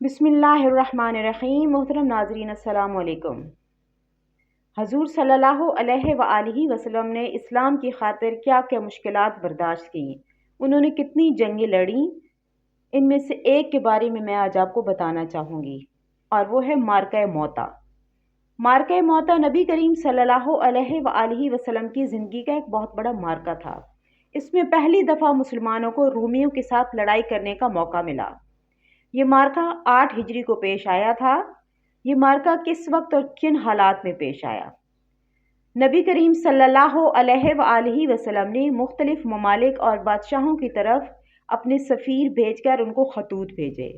بسم اللہ الرحمن الرحیم۔ محترم ناظرین السلام علیکم۔ حضور صلی اللہ علیہ وآلہ وسلم نے اسلام کی خاطر کیا کیا مشکلات برداشت کی، انہوں نے کتنی جنگیں لڑیں، ان میں سے ایک کے بارے میں آج آپ کو بتانا چاہوں گی، اور وہ ہے مارکہ موتا۔ مارکہ موتا نبی کریم صلی اللہ علیہ وآلہ وسلم کی زندگی کا ایک بہت بڑا مارکہ تھا۔ اس میں پہلی دفعہ مسلمانوں کو رومیوں کے ساتھ لڑائی کرنے کا موقع ملا۔ یہ مارکہ 8 ہجری کو پیش آیا تھا۔ یہ مارکہ کس وقت اور کن حالات میں پیش آیا؟ نبی کریم صلی اللہ علیہ وآلہ وسلم نے مختلف ممالک اور بادشاہوں کی طرف اپنے سفیر بھیج کر ان کو خطوط بھیجے۔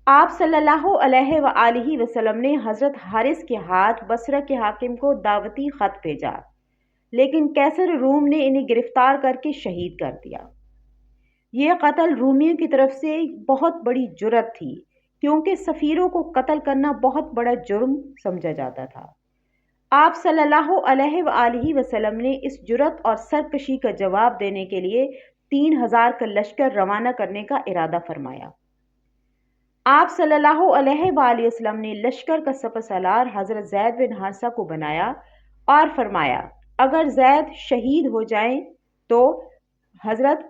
آپ صلی اللہ علیہ وآلہ وسلم نے حضرت حارث کے ہاتھ بصرہ کے حاکم کو دعوتی خط بھیجا، لیکن قیصر روم نے انہیں گرفتار کر کے شہید کر دیا۔ یہ قتل رومیوں کی طرف سے بہت بڑی جرأت تھی، کیونکہ سفیروں کو قتل کرنا بہت بڑا جرم سمجھا جاتا تھا۔ آپ صلی اللہ علیہ وآلہ وسلم نے اس جرأت اور سرکشی کا جواب دینے کے لیے 3000 کا لشکر روانہ کرنے کا ارادہ فرمایا۔ آپ صلی اللہ علیہ وآلہ وسلم نے لشکر کا سپہ سالار حضرت زید بن حارثہ کو بنایا اور فرمایا، اگر زید شہید ہو جائیں تو حضرت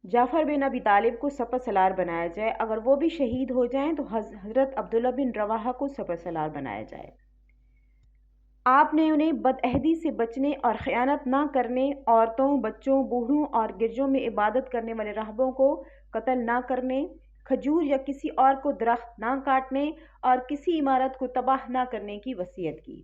جعفر بن ابی طالب کو سپہ سالار بنایا جائے، اگر وہ بھی شہید ہو جائیں تو حضرت عبداللہ بن رواحہ کو سپہ سالار بنایا جائے۔ آپ نے انہیں بدعہدی سے بچنے اور خیانت نہ کرنے، عورتوں، بچوں، بوڑھوں اور گرجوں میں عبادت کرنے والے راہبوں کو قتل نہ کرنے، کھجور یا کسی اور کو درخت نہ کاٹنے اور کسی عمارت کو تباہ نہ کرنے کی وصیت کی۔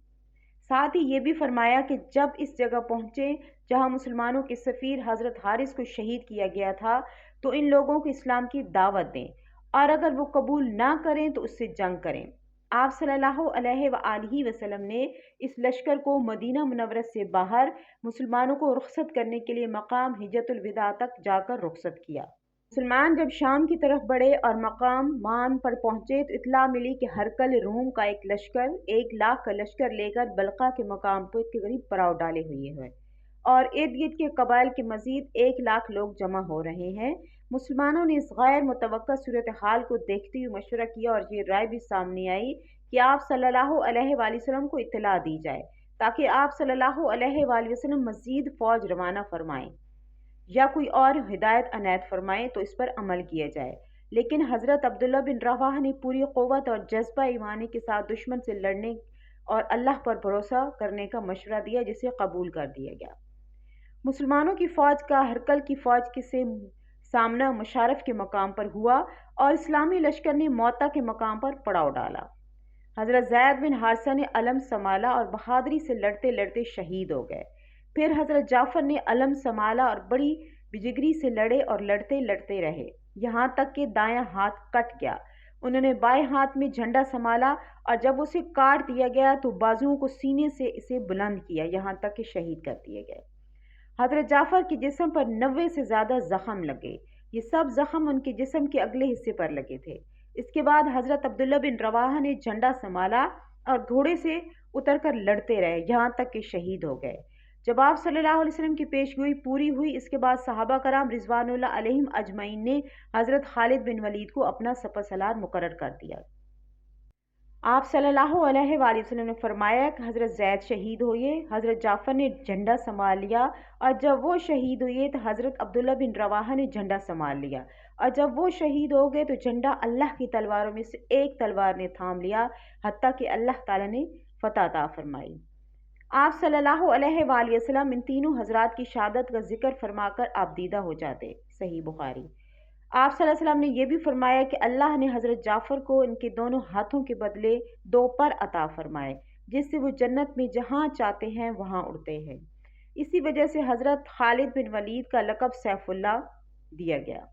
ساتھ ہی یہ بھی فرمایا کہ جب اس جگہ پہنچے جہاں مسلمانوں کے سفیر حضرت حارث کو شہید کیا گیا تھا تو ان لوگوں کو اسلام کی دعوت دیں، اور اگر وہ قبول نہ کریں تو اس سے جنگ کریں۔ آپ صلی اللہ علیہ وآلہ وسلم نے اس لشکر کو مدینہ منورہ سے باہر مسلمانوں کو رخصت کرنے کے لیے مقام حجۃ الوداع تک جا کر رخصت کیا۔ مسلمان جب شام کی طرف بڑھے اور مقام مان پر پہنچے تو اطلاع ملی کہ ہرقل روم کا ایک لشکر 1,00,000 کا لشکر لے کر بلقا کے مقام کے قریب پڑاؤ ڈالے ہوئے ہیں، اور ارد گرد کے قبائل کے مزید 1,00,000 لوگ جمع ہو رہے ہیں۔ مسلمانوں نے اس غیر متوقع صورتحال کو دیکھتے ہوئے مشورہ کیا اور یہ رائے بھی سامنے آئی کہ آپ صلی اللہ علیہ وآلہ وسلم کو اطلاع دی جائے تاکہ آپ صلی اللہ علیہ وآلہ وسلم مزید فوج روانہ فرمائیں یا کوئی اور ہدایت عنایت فرمائیں تو اس پر عمل کیا جائے۔ لیکن حضرت عبداللہ بن رواحہ نے پوری قوت اور جذبہ ایمانی کے ساتھ دشمن سے لڑنے اور اللہ پر بھروسہ کرنے کا مشورہ دیا، جسے قبول کر دیا گیا۔ مسلمانوں کی فوج کا ہرقل کی فوج سے سامنا مشارف کے مقام پر ہوا اور اسلامی لشکر نے موتا کے مقام پر پڑاؤ ڈالا۔ حضرت زید بن حارثہ نے علم سنبھالا اور بہادری سے لڑتے لڑتے شہید ہو گئے۔ پھر حضرت جعفر نے علم سنبھالا اور بڑی بجگری سے لڑے اور لڑتے لڑتے رہے، یہاں تک کہ دایاں ہاتھ کٹ گیا۔ انہوں نے بائیں ہاتھ میں جھنڈا سنبھالا اور جب اسے کاٹ دیا گیا تو بازوؤں کو سینے سے اسے بلند کیا، یہاں تک کہ شہید کر دیے گئے۔ حضرت جعفر کے جسم پر 90 سے زیادہ زخم لگے، یہ سب زخم ان کے جسم کے اگلے حصے پر لگے تھے۔ اس کے بعد حضرت عبداللہ بن رواحہ نے جھنڈا سنبھالا اور گھوڑے سے اتر کر لڑتے رہے، یہاں تک کہ شہید ہو گئے۔ جب آپ صلی اللہ علیہ وسلم کی پیشگوئی پوری ہوئی، اس کے بعد صحابہ کرام رضوان اللہ علیہم اجمعین نے حضرت خالد بن ولید کو اپنا سپہ سالار مقرر کر دیا۔ آپ صلی اللہ علیہ وآلہ وسلم نے فرمایا کہ حضرت زید شہید ہوئے، حضرت جعفر نے جھنڈا سنبھال لیا، اور جب وہ شہید ہوئے تو حضرت عبداللہ بن رواحہ نے جھنڈا سنبھال لیا، اور جب وہ شہید ہو گئے تو جھنڈا اللہ کی تلواروں میں سے ایک تلوار نے تھام لیا، حتیٰ کہ اللہ تعالیٰ نے فتح عطا فرمائی۔ آپ صلی اللہ علیہ وآلہ وسلم ان تینوں حضرات کی شہادت کا ذکر فرما کر آپ دیدہ ہو جاتے۔ صحیح بخاری۔ آپ صلی اللہ علیہ وسلم نے یہ بھی فرمایا کہ اللہ نے حضرت جعفر کو ان کے دونوں ہاتھوں کے بدلے 2 پر عطا فرمائے، جس سے وہ جنت میں جہاں چاہتے ہیں وہاں اڑتے ہیں۔ اسی وجہ سے حضرت خالد بن ولید کا لقب سیف اللہ دیا گیا۔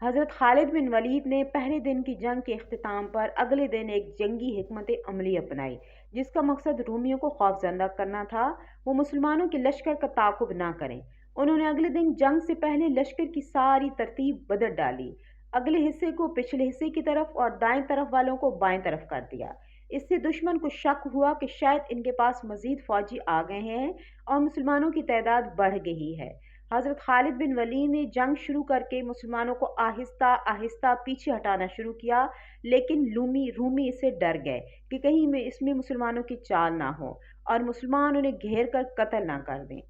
حضرت خالد بن ولید نے پہلے دن کی جنگ کے اختتام پر اگلے دن ایک جنگی حکمت عملی اپنائی، جس کا مقصد رومیوں کو خوفزدہ کرنا تھا، وہ مسلمانوں کے لشکر کا تعاقب نہ کریں۔ انہوں نے اگلے دن جنگ سے پہلے لشکر کی ساری ترتیب بدل ڈالی، اگلے حصے کو پچھلے حصے کی طرف اور دائیں طرف والوں کو بائیں طرف کر دیا۔ اس سے دشمن کو شک ہوا کہ شاید ان کے پاس مزید فوجی آ گئے ہیں اور مسلمانوں کی تعداد بڑھ گئی ہے۔ حضرت خالد بن ولید نے جنگ شروع کر کے مسلمانوں کو آہستہ آہستہ پیچھے ہٹانا شروع کیا، لیکن رومی اسے ڈر گئے کہ کہیں اس میں مسلمانوں کی چال نہ ہو اور مسلمان انہیں گھیر کر قتل نہ کر دیں۔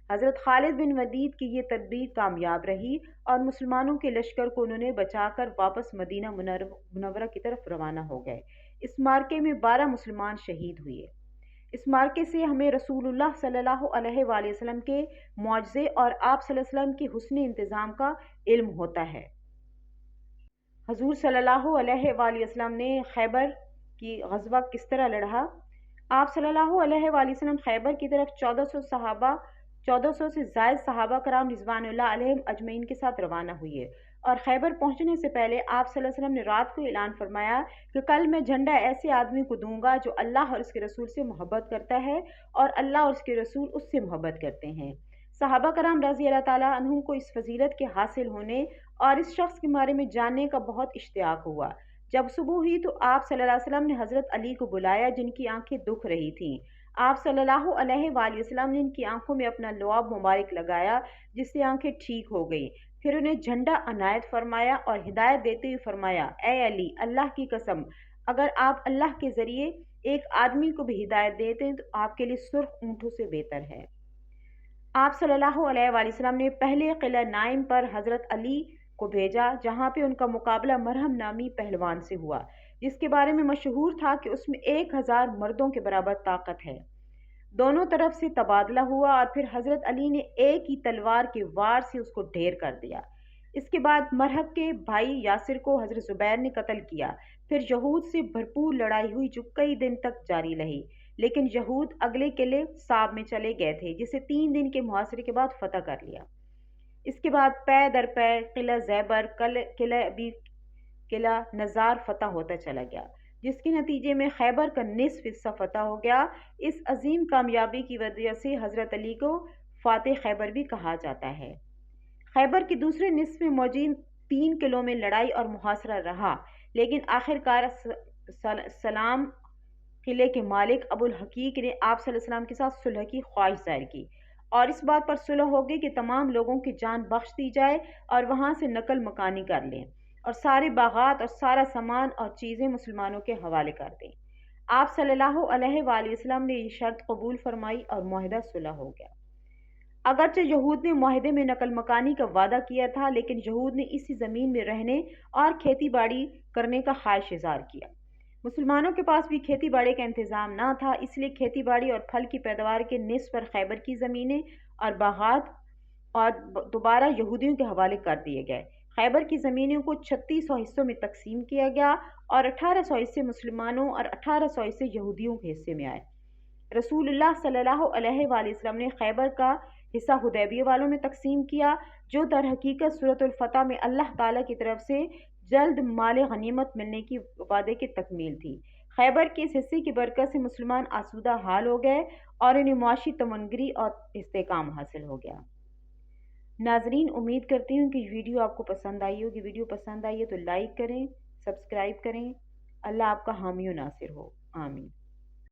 حضرت خالد بن ولید کی یہ تدبیر کامیاب رہی اور مسلمانوں کے لشکر کو انہوں نے بچا کر واپس مدینہ منورہ کی طرف روانہ ہو گئے۔ اس معرکے میں 12 مسلمان شہید ہوئے۔ اس معرکے سے ہمیں رسول اللہ صلی اللہ علیہ وآلہ وسلم کے معجزے اور آپ صلی اللہ علیہ وسلم کی حسن انتظام کا علم ہوتا ہے۔ حضور صلی اللہ علیہ وآلہ وسلم نے خیبر کی غزوہ کس طرح لڑا؟ آپ صلی اللہ علیہ وآلہ وسلم خیبر کی طرف 1400 سے زائد صحابہ کرام رضوان اللہ علیہم اجمعین کے ساتھ روانہ ہوئے، اور خیبر پہنچنے سے پہلے آپ صلی اللہ علیہ وسلم نے رات کو اعلان فرمایا کہ کل میں جھنڈا ایسے آدمی کو دوں گا جو اللہ اور اس کے رسول سے محبت کرتا ہے اور اللہ اور اس کے رسول اس سے محبت کرتے ہیں۔ صحابہ کرام رضی اللہ تعالیٰ عنہم کو اس فضیلت کے حاصل ہونے اور اس شخص کے بارے میں جاننے کا بہت اشتیاق ہوا۔ جب صبح ہوئی تو آپ صلی اللہ علیہ وسلم نے حضرت علی کو بلایا جن کی آنکھیں دکھ رہی تھیں۔ آپ صلی اللہ علیہ وآلہ وسلم نے ان کی آنکھوں میں اپنا لعاب مبارک لگایا جس سے آنکھیں ٹھیک ہو گئیں۔ پھر انہیں جھنڈا عنایت فرمایا اور ہدایت دیتے ہوئے فرمایا، اے علی، اللہ کی قسم، اگر آپ اللہ کے ذریعے ایک آدمی کو بھی ہدایت دیتے ہیں تو آپ کے لیے سرخ اونٹوں سے بہتر ہے۔ آپ صلی اللہ علیہ وآلہ وسلم نے پہلے قلعہ نائم پر حضرت علی کو بھیجا جہاں پہ ان کا مقابلہ مرہم نامی پہلوان سے ہوا جس کے بارے میں مشہور تھا کہ اس میں 1000 مردوں کے برابر طاقت ہے۔ دونوں طرف سے تبادلہ ہوا اور پھر حضرت علی نے ایک ہی تلوار کے وار سے اس کو ڈھیر کر دیا۔ اس کے بعد مرہب کے بھائی یاسر کو حضرت زبیر نے قتل کیا۔ پھر یہود سے بھرپور لڑائی ہوئی جو کئی دن تک جاری رہی، لیکن یہود اگلے قلعے صاب میں چلے گئے تھے جسے 3 دن کے محاصرے کے بعد فتح کر لیا۔ اس کے بعد پے در پے قلعہ زیبر، قلعہ ابی، قلعہ نزار فتح ہوتا چلا گیا، جس کے نتیجے میں خیبر کا نصف حصہ فتح ہو گیا۔ اس عظیم کامیابی کی وجہ سے حضرت علی کو فاتح خیبر بھی کہا جاتا ہے۔ خیبر کے دوسرے نصف میں موجود 3 قلعوں میں لڑائی اور محاصرہ رہا، لیکن آخر کار سلام قلعے کے مالک ابو الحقیق نے آپ صلی اللہ علیہ وسلم کے ساتھ صلح کی خواہش ظاہر کی اور اس بات پر صلح ہو گئی کہ تمام لوگوں کی جان بخش دی جائے اور وہاں سے نقل مکانی کر لیں اور سارے باغات اور سارا سامان اور چیزیں مسلمانوں کے حوالے کر دیں۔ آپ صلی اللہ علیہ وآلہ وسلم نے یہ شرط قبول فرمائی اور معاہدہ صلح ہو گیا۔ اگرچہ یہود نے معاہدے میں نقل مکانی کا وعدہ کیا تھا، لیکن یہود نے اسی زمین میں رہنے اور کھیتی باڑی کرنے کا خواہش اظہار کیا۔ مسلمانوں کے پاس بھی کھیتی باڑی کا انتظام نہ تھا، اس لیے کھیتی باڑی اور پھل کی پیداوار کے نصف پر خیبر کی زمینیں اور باغات اور دوبارہ یہودیوں کے حوالے کر دیے گئے۔ خیبر کی زمینوں کو 3600 حصوں میں تقسیم کیا گیا اور 1800 حصے مسلمانوں اور 1800 حصے یہودیوں کے حصے میں آئے۔ رسول اللہ صلی اللہ علیہ وآلہ وسلم نے خیبر کا حصہ حدیبیہ والوں میں تقسیم کیا، جو در حقیقت سورۃ الفتح میں اللہ تعالیٰ کی طرف سے جلد مال غنیمت ملنے کی وعدے کی تکمیل تھی۔ خیبر کے اس حصے کی برکت سے مسلمان آسودہ حال ہو گئے اور انہیں معاشی تمنگری اور استحکام حاصل ہو گیا۔ ناظرین، امید کرتی ہوں کہ ویڈیو آپ کو پسند آئی ہوگی۔ ویڈیو پسند آئی ہے تو لائک کریں، سبسکرائب کریں۔ اللہ آپ کا حامی و ناصر ہو، آمین۔